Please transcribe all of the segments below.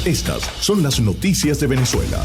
Estas son las noticias de Venezuela.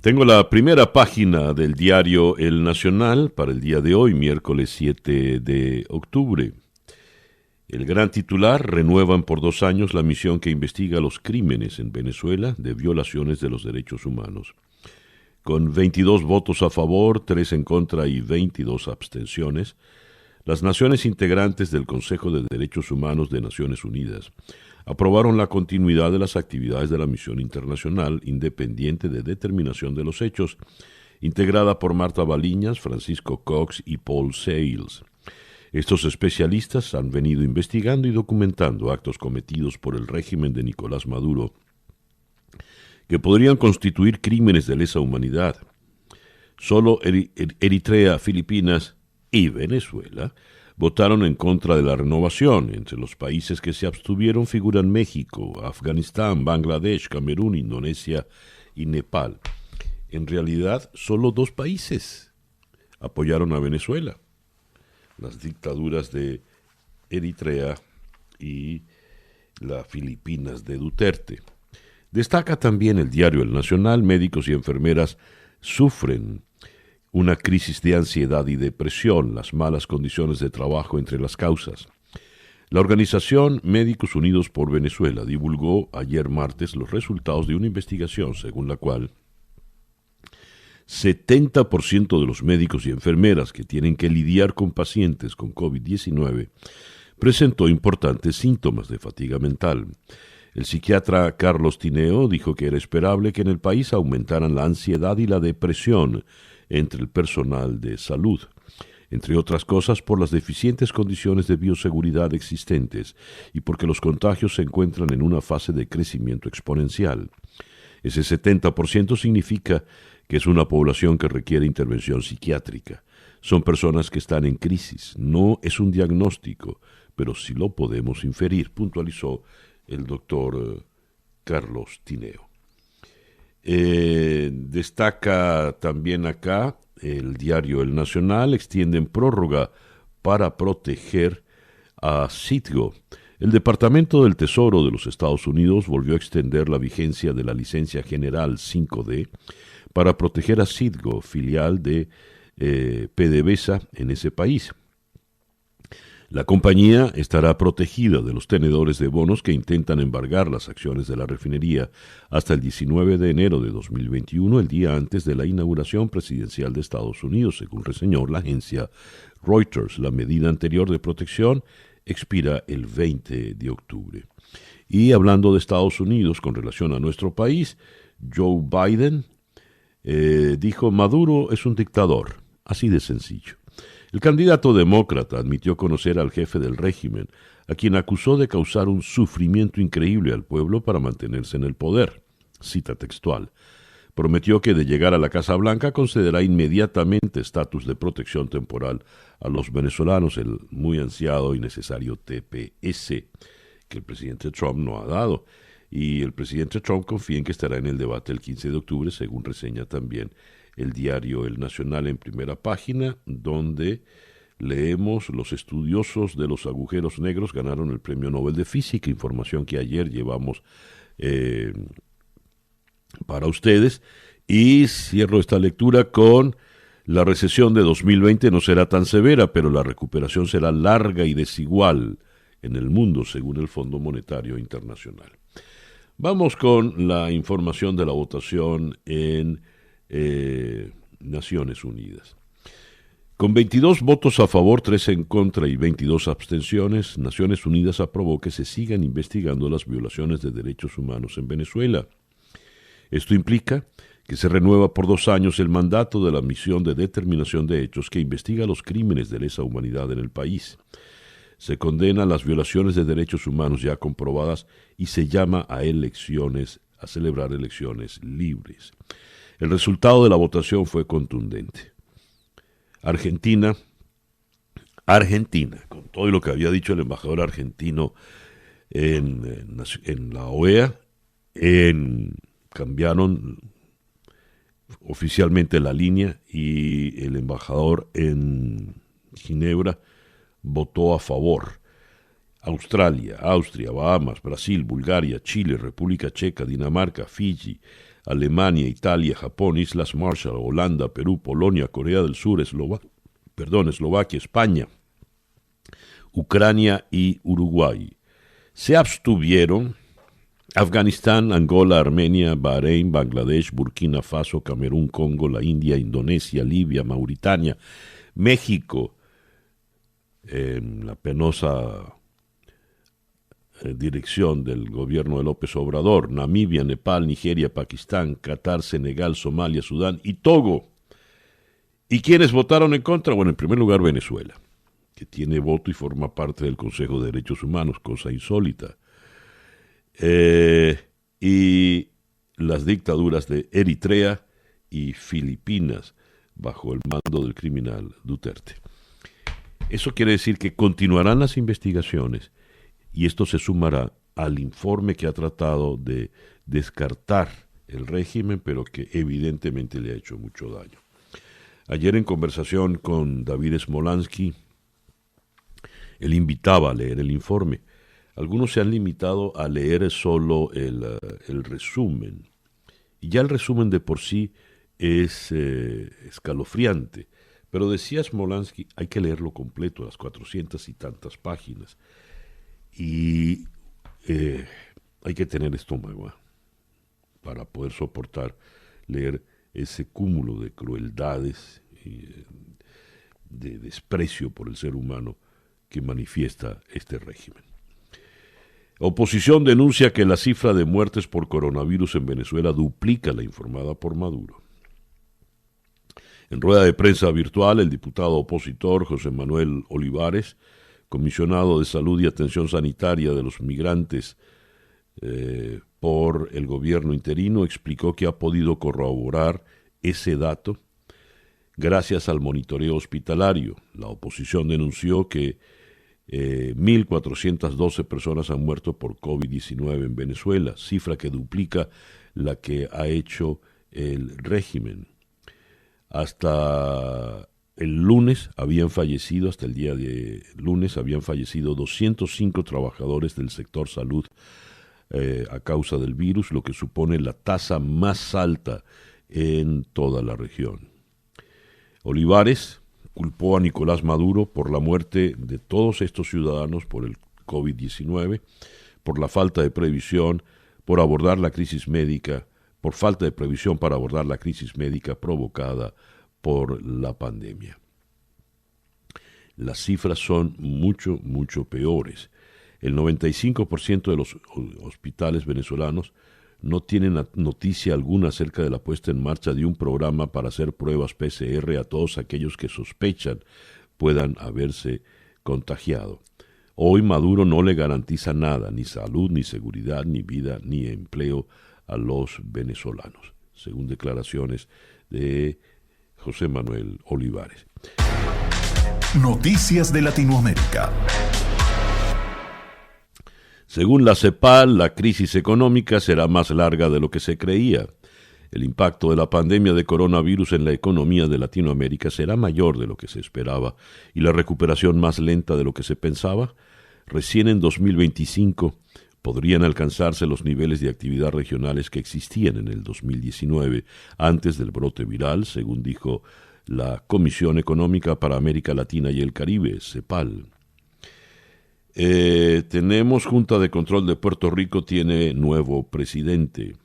Tengo la primera página del diario El Nacional para el día de hoy, miércoles 7 de octubre. El gran titular: renuevan por 2 años la misión que investiga los crímenes en Venezuela de violaciones de los derechos humanos. Con 22 votos a favor, 3 en contra y 22 abstenciones, las naciones integrantes del Consejo de Derechos Humanos de Naciones Unidas aprobaron la continuidad de las actividades de la Misión Internacional Independiente de Determinación de los Hechos, integrada por Marta Baliñas, Francisco Cox y Paul Sales. Estos especialistas han venido investigando y documentando actos cometidos por el régimen de Nicolás Maduro que podrían constituir crímenes de lesa humanidad. Solo Eritrea, Filipinas y Venezuela votaron en contra de la renovación. Entre los países que se abstuvieron figuran México, Afganistán, Bangladesh, Camerún, Indonesia y Nepal. En realidad, solo 2 países apoyaron a Venezuela: las dictaduras de Eritrea y las Filipinas de Duterte. Destaca también el diario El Nacional: médicos y enfermeras sufren una crisis de ansiedad y depresión, las malas condiciones de trabajo entre las causas. La organización Médicos Unidos por Venezuela divulgó ayer martes los resultados de una investigación según la cual 70% de los médicos y enfermeras que tienen que lidiar con pacientes con COVID-19 presentó importantes síntomas de fatiga mental. El psiquiatra Carlos Tineo dijo que era esperable que en el país aumentaran la ansiedad y la depresión entre el personal de salud, entre otras cosas por las deficientes condiciones de bioseguridad existentes y porque los contagios se encuentran en una fase de crecimiento exponencial. Ese 70% significa que es una población que requiere intervención psiquiátrica. Son personas que están en crisis. No es un diagnóstico, pero sí lo podemos inferir, puntualizó el doctor Carlos Tineo. Destaca también acá el diario El Nacional: extienden prórroga para proteger a Citgo. El Departamento del Tesoro de los Estados Unidos volvió a extender la vigencia de la licencia general 5D para proteger a Citgo, filial de PDVSA en ese país. La compañía estará protegida de los tenedores de bonos que intentan embargar las acciones de la refinería hasta el 19 de enero de 2021, el día antes de la inauguración presidencial de Estados Unidos, según reseñó la agencia Reuters. La medida anterior de protección expira el 20 de octubre. Y hablando de Estados Unidos con relación a nuestro país, Joe Biden dijo: Maduro es un dictador, así de sencillo. El candidato demócrata admitió conocer al jefe del régimen, a quien acusó de causar un sufrimiento increíble al pueblo para mantenerse en el poder. Cita textual: prometió que de llegar a la Casa Blanca concederá inmediatamente estatus de protección temporal a los venezolanos, el muy ansiado y necesario TPS, que el presidente Trump no ha dado. Y el presidente Trump confía en que estará en el debate el 15 de octubre, según reseña también el diario El Nacional en primera página, donde leemos: los estudiosos de los agujeros negros ganaron el Premio Nobel de Física, información que ayer llevamos para ustedes. Y cierro esta lectura con: la recesión de 2020 no será tan severa, pero la recuperación será larga y desigual en el mundo, según el Fondo Monetario Internacional. Vamos con la información de la votación en Naciones Unidas. Con 22 votos a favor, 3 en contra y 22 abstenciones, Naciones Unidas aprobó que se sigan investigando las violaciones de derechos humanos en Venezuela. Esto implica que se renueva por 2 años el mandato de la Misión de Determinación de Hechos que investiga los crímenes de lesa humanidad en el país. Se condena las violaciones de derechos humanos ya comprobadas y se llama a celebrar elecciones libres. El resultado de la votación fue contundente. Argentina, con todo lo que había dicho el embajador argentino en la OEA, cambiaron oficialmente la línea y el embajador en Ginebra votó a favor. Australia, Austria, Bahamas, Brasil, Bulgaria, Chile, República Checa, Dinamarca, Fiji, Alemania, Italia, Japón, Islas Marshall, Holanda, Perú, Polonia, Corea del Sur, Eslovaquia, España, Ucrania y Uruguay. Se abstuvieron Afganistán, Angola, Armenia, Bahrein, Bangladesh, Burkina Faso, Camerún, Congo, la India, Indonesia, Libia, Mauritania, México, la penosa dirección del gobierno de López Obrador, Namibia, Nepal, Nigeria, Pakistán, Qatar, Senegal, Somalia, Sudán y Togo. ¿Y quiénes votaron en contra? Bueno, en primer lugar Venezuela, que tiene voto y forma parte del Consejo de Derechos Humanos, cosa insólita. Y las dictaduras de Eritrea y Filipinas bajo el mando del criminal Duterte. Eso quiere decir que continuarán las investigaciones y esto se sumará al informe que ha tratado de descartar el régimen, pero que evidentemente le ha hecho mucho daño. Ayer en conversación con David Smolansky, él invitaba a leer el informe. Algunos se han limitado a leer solo el resumen. Y ya el resumen de por sí es escalofriante. Pero decía Smolansky, hay que leerlo completo, las 400 y tantas páginas. Y hay que tener estómago para poder soportar leer ese cúmulo de crueldades y de desprecio por el ser humano que manifiesta este régimen. Oposición denuncia que la cifra de muertes por coronavirus en Venezuela duplica la informada por Maduro. En rueda de prensa virtual, el diputado opositor José Manuel Olivares, comisionado de Salud y Atención Sanitaria de los Migrantes por el gobierno interino, explicó que ha podido corroborar ese dato gracias al monitoreo hospitalario. La oposición denunció que 1.412 personas han muerto por COVID-19 en Venezuela, cifra que duplica la que ha hecho el régimen. Hasta el lunes habían fallecido, hasta el día de lunes habían fallecido 205 trabajadores del sector salud a causa del virus, lo que supone la tasa más alta en toda la región. Olivares culpó a Nicolás Maduro por la muerte de todos estos ciudadanos por el COVID-19, por la falta de previsión, por abordar la crisis médica, por falta de previsión para abordar la crisis médica provocada por la pandemia. Las cifras son mucho, mucho peores. El 95% de los hospitales venezolanos no tienen noticia alguna acerca de la puesta en marcha de un programa para hacer pruebas PCR a todos aquellos que sospechan puedan haberse contagiado. Hoy Maduro no le garantiza nada, ni salud, ni seguridad, ni vida, ni empleo a los venezolanos, según declaraciones de José Manuel Olivares. Noticias de Latinoamérica. Según la CEPAL, la crisis económica será más larga de lo que se creía. El impacto de la pandemia de coronavirus en la economía de Latinoamérica será mayor de lo que se esperaba y la recuperación más lenta de lo que se pensaba. Recién en 2025 podrían alcanzarse los niveles de actividad regionales que existían en el 2019, antes del brote viral, según dijo la Comisión Económica para América Latina y el Caribe, CEPAL. Tenemos Junta de Control de Puerto Rico, tiene nuevo presidente.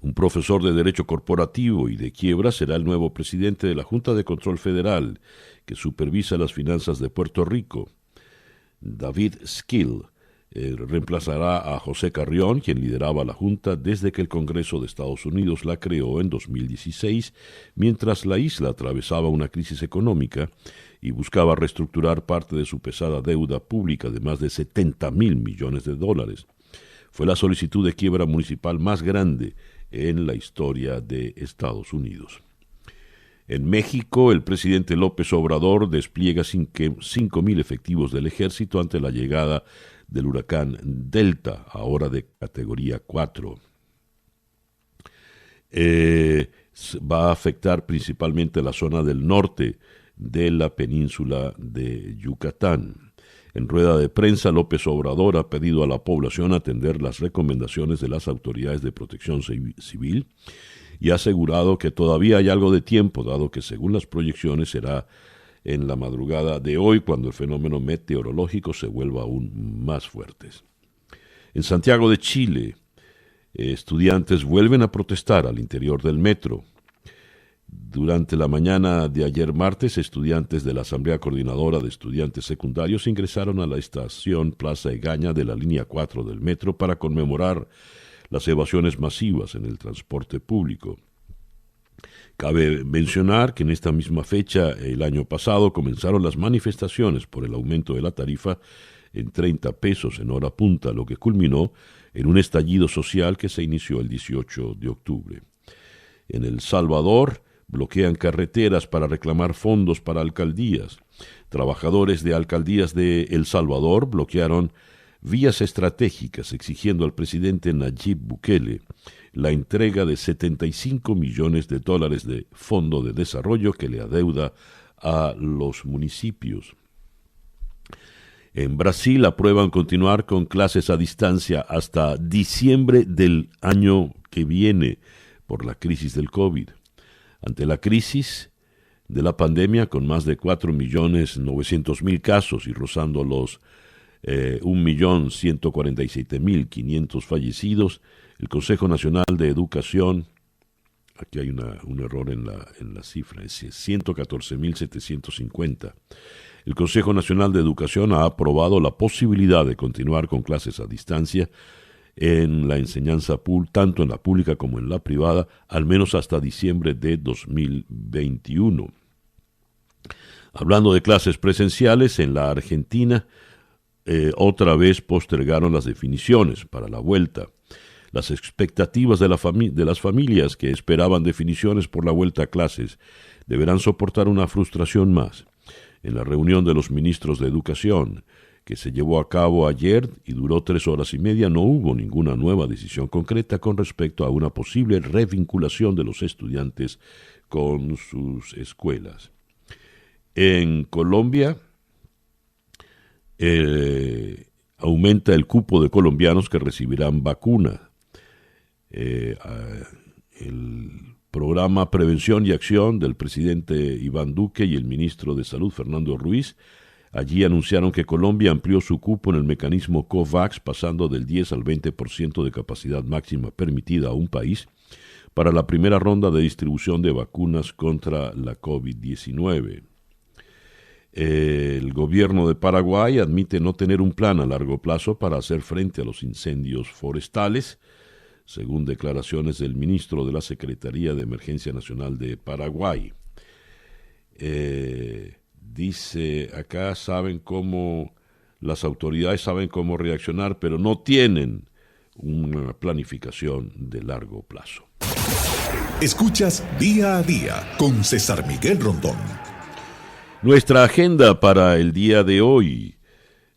Un profesor de Derecho Corporativo y de Quiebra será el nuevo presidente de la Junta de Control Federal, que supervisa las finanzas de Puerto Rico. David Skill reemplazará a José Carrión, quien lideraba la Junta desde que el Congreso de Estados Unidos la creó en 2016, mientras la isla atravesaba una crisis económica y buscaba reestructurar parte de su pesada deuda pública de más de $70,000 millones. Fue la solicitud de quiebra municipal más grande en la historia de Estados Unidos. En México, el presidente López Obrador despliega 5,000 efectivos del ejército ante la llegada del huracán Delta, ahora de categoría 4. Va a afectar principalmente la zona del norte de la península de Yucatán. En rueda de prensa, López Obrador ha pedido a la población atender las recomendaciones de las autoridades de protección civil y ha asegurado que todavía hay algo de tiempo, dado que según las proyecciones será en la madrugada de hoy cuando el fenómeno meteorológico se vuelva aún más fuerte. En Santiago de Chile, estudiantes vuelven a protestar al interior del metro. Durante la mañana de ayer martes, estudiantes de la Asamblea Coordinadora de Estudiantes Secundarios ingresaron a la estación Plaza Egaña de la línea 4 del metro para conmemorar las evasiones masivas en el transporte público. Cabe mencionar que en esta misma fecha, el año pasado, comenzaron las manifestaciones por el aumento de la tarifa en 30 pesos en hora punta, lo que culminó en un estallido social que se inició el 18 de octubre. En El Salvador, bloquean carreteras para reclamar fondos para alcaldías. Trabajadores de alcaldías de El Salvador bloquearon vías estratégicas exigiendo al presidente Nayib Bukele la entrega de $75 millones de fondo de desarrollo que le adeuda a los municipios. En Brasil aprueban continuar con clases a distancia hasta diciembre del año que viene por la crisis del COVID. Ante la crisis de la pandemia, con más de 4.900.000 casos y rozando los 1.147.500 fallecidos, el Consejo Nacional de Educación, aquí hay un error en la cifra, es 114.750. El Consejo Nacional de Educación ha aprobado la posibilidad de continuar con clases a distancia en la enseñanza tanto en la pública como en la privada, al menos hasta diciembre de 2021. Hablando de clases presenciales, en la Argentina otra vez postergaron las definiciones para la vuelta. Las expectativas de las familias que esperaban definiciones por la vuelta a clases deberán soportar una frustración más. En la reunión de los ministros de Educación, que se llevó a cabo ayer y duró 3 horas y media, no hubo ninguna nueva decisión concreta con respecto a una posible revinculación de los estudiantes con sus escuelas. En Colombia, aumenta el cupo de colombianos que recibirán vacuna. El programa Prevención y Acción del presidente Iván Duque y el ministro de Salud Fernando Ruiz allí anunciaron que Colombia amplió su cupo en el mecanismo COVAX, pasando del 10 al 20% de capacidad máxima permitida a un país para la primera ronda de distribución de vacunas contra la COVID-19. El gobierno de Paraguay admite no tener un plan a largo plazo para hacer frente a los incendios forestales, según declaraciones del ministro de la Secretaría de Emergencia Nacional de Paraguay. Dice acá, las autoridades saben cómo reaccionar, pero no tienen una planificación de largo plazo. Escuchas Día a Día con César Miguel Rondón. Nuestra agenda para el día de hoy,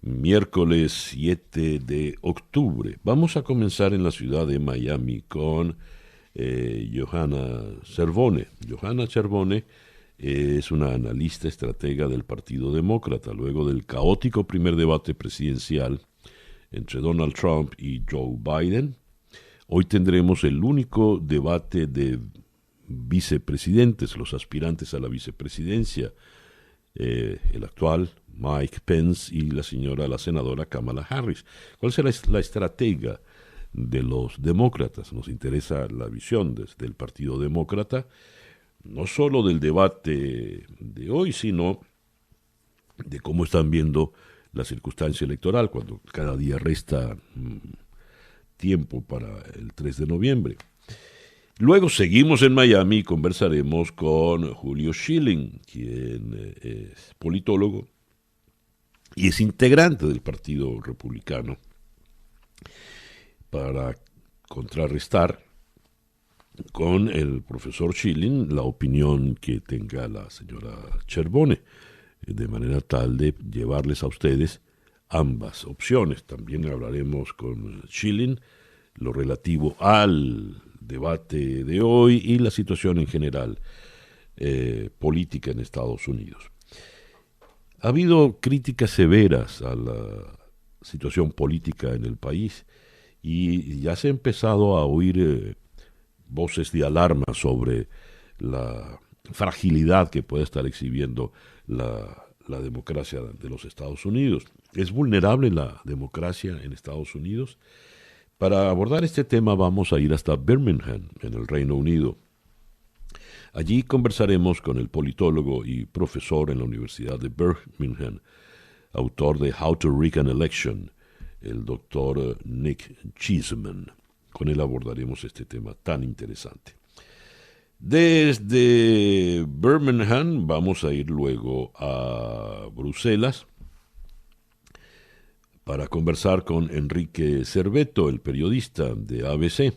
miércoles 7 de octubre. Vamos a comenzar en la ciudad de Miami con Johanna Cervone. Johanna Cervone es una analista estratega del Partido Demócrata. Luego del caótico primer debate presidencial entre Donald Trump y Joe Biden, hoy tendremos el único debate de vicepresidentes, los aspirantes a la vicepresidencia, el actual Mike Pence y la senadora Kamala Harris. ¿Cuál será la estratega de los demócratas? Nos interesa la visión desde el Partido Demócrata, no solo del debate de hoy, sino de cómo están viendo la circunstancia electoral, cuando cada día resta tiempo para el 3 de noviembre. Luego seguimos en Miami y conversaremos con Julio Schilling, quien es politólogo y es integrante del Partido Republicano, para contrarrestar con el profesor Schilling la opinión que tenga la señora Cervone, de manera tal de llevarles a ustedes ambas opciones. También hablaremos con Schilling lo relativo al debate de hoy y la situación en general política en Estados Unidos. Ha habido críticas severas a la situación política en el país y ya se ha empezado a oír voces de alarma sobre la fragilidad que puede estar exhibiendo la democracia de los Estados Unidos. ¿Es vulnerable la democracia en Estados Unidos? Para abordar este tema vamos a ir hasta Birmingham, en el Reino Unido. Allí conversaremos con el politólogo y profesor en la Universidad de Birmingham, autor de How to Rig an Election, el doctor Nick Cheeseman. Con él abordaremos este tema tan interesante. Desde Birmingham vamos a ir luego a Bruselas para conversar con Enrique Cerveto, el periodista de ABC.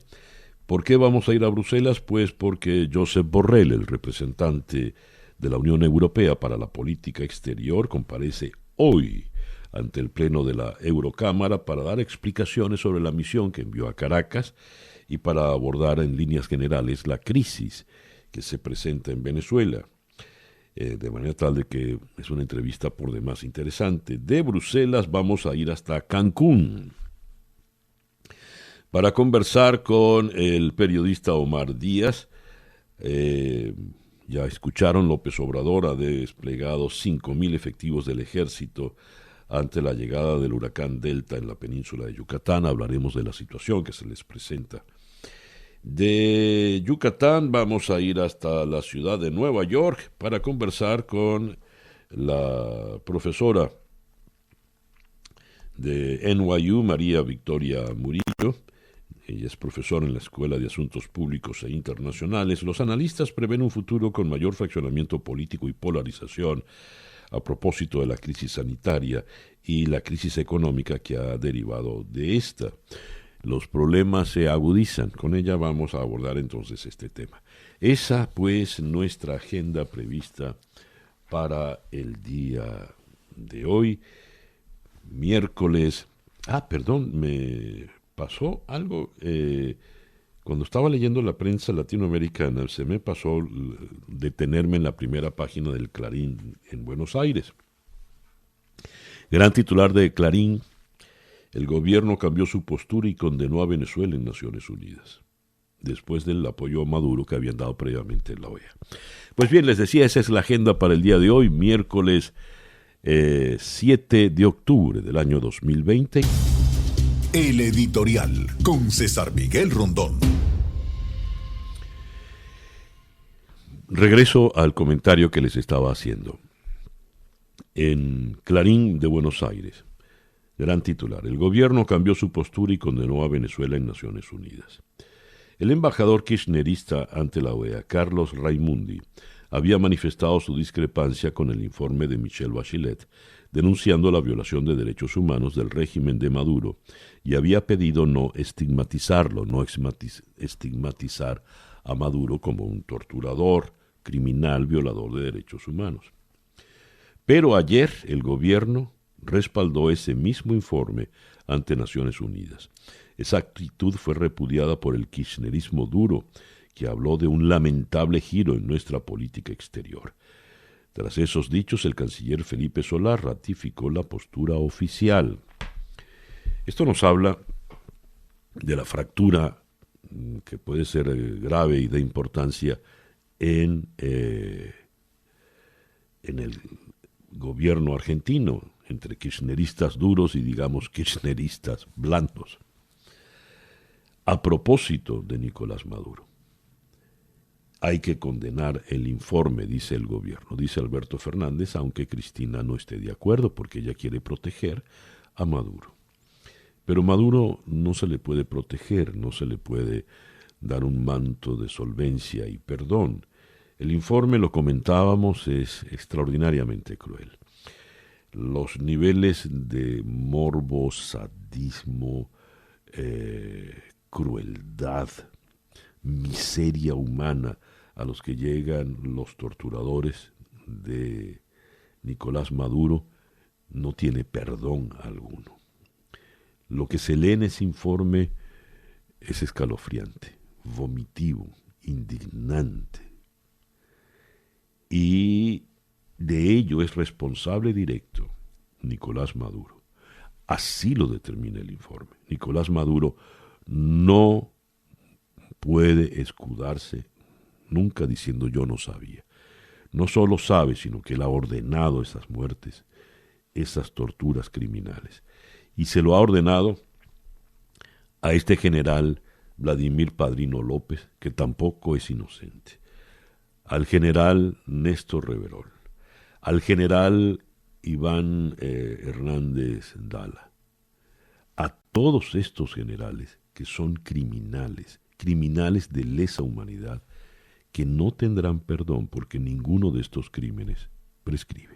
¿Por qué vamos a ir a Bruselas? Pues porque Josep Borrell, el representante de la Unión Europea para la política exterior, comparece hoy ante el Pleno de la Eurocámara para dar explicaciones sobre la misión que envió a Caracas y para abordar en líneas generales la crisis que se presenta en Venezuela. De manera tal de que es una entrevista por demás interesante. De Bruselas vamos a ir hasta Cancún para conversar con el periodista Omar Díaz. Ya escucharon, López Obrador ha desplegado 5.000 efectivos del ejército ante la llegada del huracán Delta en la península de Yucatán. Hablaremos de la situación que se les presenta. De Yucatán vamos a ir hasta la ciudad de Nueva York para conversar con la profesora de NYU, María Victoria Murillo. Ella es profesora en la Escuela de Asuntos Públicos e Internacionales. Los analistas prevén un futuro con mayor fraccionamiento político y polarización a propósito de la crisis sanitaria y la crisis económica que ha derivado de esta. Los problemas se agudizan. Con ella vamos a abordar entonces este tema. Esa, pues, nuestra agenda prevista para el día de hoy, miércoles. Me pasó algo. Cuando estaba leyendo la prensa latinoamericana, se me pasó detenerme en la primera página del Clarín en Buenos Aires. Gran titular de Clarín: el gobierno cambió su postura y condenó a Venezuela en Naciones Unidas, después del apoyo a Maduro que habían dado previamente en la OEA. Pues bien, les decía, esa es la agenda para el día de hoy, miércoles 7 de octubre del año 2020. El editorial con César Miguel Rondón. Regreso al comentario que les estaba haciendo. En Clarín de Buenos Aires, gran titular: el gobierno cambió su postura y condenó a Venezuela en Naciones Unidas. El embajador kirchnerista ante la OEA, Carlos Raimundi, había manifestado su discrepancia con el informe de Michelle Bachelet, denunciando la violación de derechos humanos del régimen de Maduro, y había pedido no estigmatizar a Maduro como un torturador, criminal, violador de derechos humanos. Pero ayer el gobierno respaldó ese mismo informe ante Naciones Unidas. Esa actitud fue repudiada por el kirchnerismo duro, que habló de un lamentable giro en nuestra política exterior. Tras esos dichos, el canciller Felipe Solá ratificó la postura oficial. Esto nos habla de la fractura que puede ser grave y de importancia en el gobierno argentino, entre kirchneristas duros y, digamos, kirchneristas blandos. A propósito de Nicolás Maduro, hay que condenar el informe, dice el gobierno, dice Alberto Fernández, aunque Cristina no esté de acuerdo porque ella quiere proteger a Maduro. Pero Maduro no se le puede proteger, no se le puede dar un manto de solvencia y perdón. El informe, lo comentábamos, es extraordinariamente cruel. Los niveles de morbo, sadismo, crueldad, miseria humana a los que llegan los torturadores de Nicolás Maduro no tiene perdón alguno. Lo que se lee en ese informe es escalofriante, vomitivo, indignante. Y De ello es responsable directo Nicolás Maduro. Así lo determina el informe. Nicolás Maduro no puede escudarse nunca diciendo yo no sabía. No solo sabe, sino que él ha ordenado esas muertes, esas torturas criminales. Y se lo ha ordenado a este general Vladimir Padrino López, que tampoco es inocente, al general Néstor Reverol, al general Iván Hernández Dala, a todos estos generales que son criminales, criminales de lesa humanidad, que no tendrán perdón porque ninguno de estos crímenes prescribe.